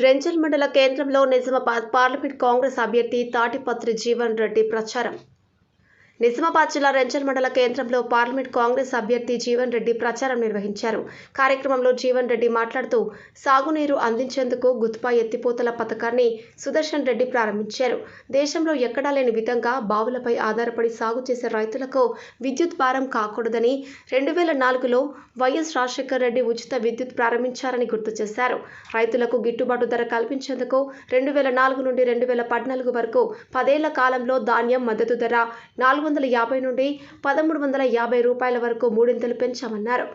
రెంజల్ మండల కేంద్రంలో నిజామాబాద్ పార్లమెంట్ కాంగ్రెస్ అభ్యర్థి తాటిపత్రి జీవన్ రెడ్డి ప్రచారం. నిజామాబాద్ జిల్లా రెంజల్ మండల కేంద్రంలో పార్లమెంట్ కాంగ్రెస్ అభ్యర్థి జీవన్ రెడ్డి ప్రచారం నిర్వహించారు. కార్యక్రమంలో జీవన్ రెడ్డి మాట్లాడుతూ సాగునీరు అందించేందుకు గుత్పా ఎత్తిపోతల పథకాన్ని సుదర్శన్ రెడ్డి ప్రారంభించారు. దేశంలో ఎక్కడా లేని విధంగా బావులపై ఆధారపడి సాగు చేసే రైతులకు విద్యుత్ భారం కాకూడదని 2004లో వైఎస్ రాజశేఖర రెడ్డి ఉచిత విద్యుత్ ప్రారంభించారని గుర్తు చేశారు. రైతులకు గిట్టుబాటు ధర కల్పించేందుకు 2004 నుండి 2014 వరకు 10 ఏళ్ల కాలంలో ధాన్యం మద్దతు ధర 450 నుండి 1350 రూపాయల వరకు మూడింతలు పెంచామన్నారు.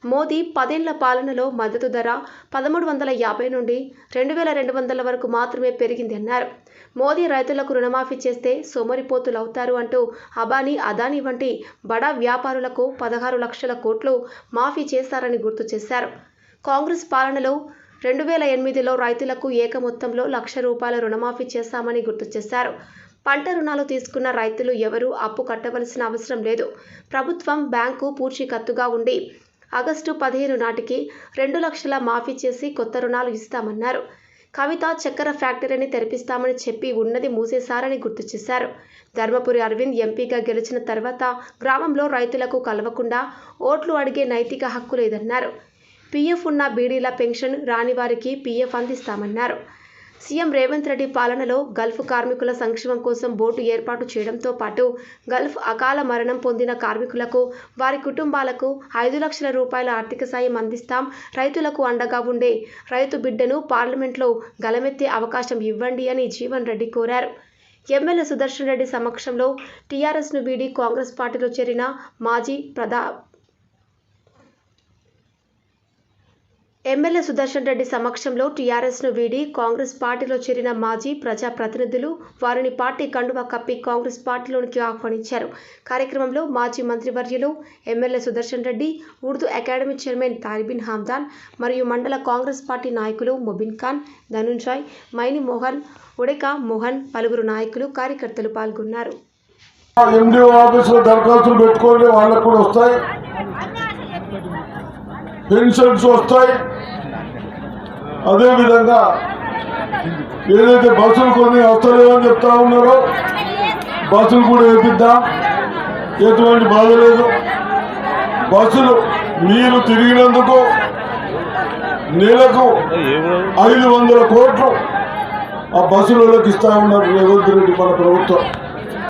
మోదీ 10 ఏళ్ల పాలనలో మద్దతు ధర 1350 నుండి 2200 వరకు మాత్రమే పెరిగింది అన్నారు. మోదీ రైతులకు రుణమాఫీ చేస్తే సోమరిపోతులవుతారు అంటూ అదానీ వంటి బడా వ్యాపారులకు 16 లక్షల కోట్లు మాఫీ చేశారని గుర్తు చేశారు. కాంగ్రెస్ పాలనలో 2008లో రైతులకు ఏక మొత్తంలో ₹1,00,000 రుణమాఫీ చేశామని గుర్తు చేశారు. పంట రుణాలు తీసుకున్న రైతులు ఎవరూ అప్పు కట్టవలసిన అవసరం లేదు. ప్రభుత్వం బ్యాంకు పూచీకత్తుగా ఉండి ఆగస్టు 15 నాటికి 2 లక్షల మాఫీ చేసి కొత్త రుణాలు ఇస్తామన్నారు. కవిత చక్కెర ఫ్యాక్టరీని తెరిపిస్తామని చెప్పి ఉన్నది మూసేశారని గుర్తు చేశారు. ధర్మపురి అరవింద్ ఎంపీగా గెలిచిన తర్వాత గ్రామంలో రైతులకు కలవకుండా ఓట్లు అడిగే నైతిక హక్కు లేదన్నారు. పీఎఫ్ ఉన్న బీడీల పెన్షన్ రాని వారికి పీఎఫ్ అందిస్తామన్నారు. సీఎం రేవంత్ రెడ్డి పాలనలో గల్ఫ్ కార్మికుల సంక్షేమం కోసం బోర్డు ఏర్పాటు చేయడంతో పాటు గల్ఫ్ అకాల మరణం పొందిన కార్మికులకు వారి కుటుంబాలకు 5 లక్షల రూపాయల ఆర్థిక సాయం అందిస్తాం. రైతులకు అండగా ఉండే రైతు బిడ్డను పార్లమెంట్లో గలమెత్తే అవకాశం ఇవ్వండి అని జీవన్ రెడ్డి కోరారు. ఎమ్మెల్యే సుదర్శన్ రెడ్డి సమక్షంలో టీఆర్ఎస్ను వీడి కాంగ్రెస్ పార్టీలో చేరిన మాజీ ప్రజా ప్రతినిధులు వారిని పార్టీ కండువా కప్పి కాంగ్రెస్ పార్టీలోనికి ఆహ్వానించారు. కార్యక్రమంలో మాజీ మంత్రివర్యులు MLA Sudarshan Reddy, Urdu academy chairman Taribin Hamdan మరియు మండల కాంగ్రెస్ పార్టీ నాయకులు మొబిన్ ఖాన్, ధనుంజయ్, మైని మోహన్, ఉడెకా మోహన్, పలువురు నాయకులు, కార్యకర్తలు పాల్గొన్నారు. అదేవిధంగా ఏదైతే బస్సులు కొన్ని వస్తలేవని చెప్తా ఉన్నారో బస్సులు కూడా వేపిద్దాం, ఎటువంటి బాధ లేదు. బస్సులు మీరు తిరిగినందుకు నెలకు 500 కోట్లు ఆ బస్సులకు ఇస్తా ఉన్నారు రేవంత్ రెడ్డి మన ప్రభుత్వం.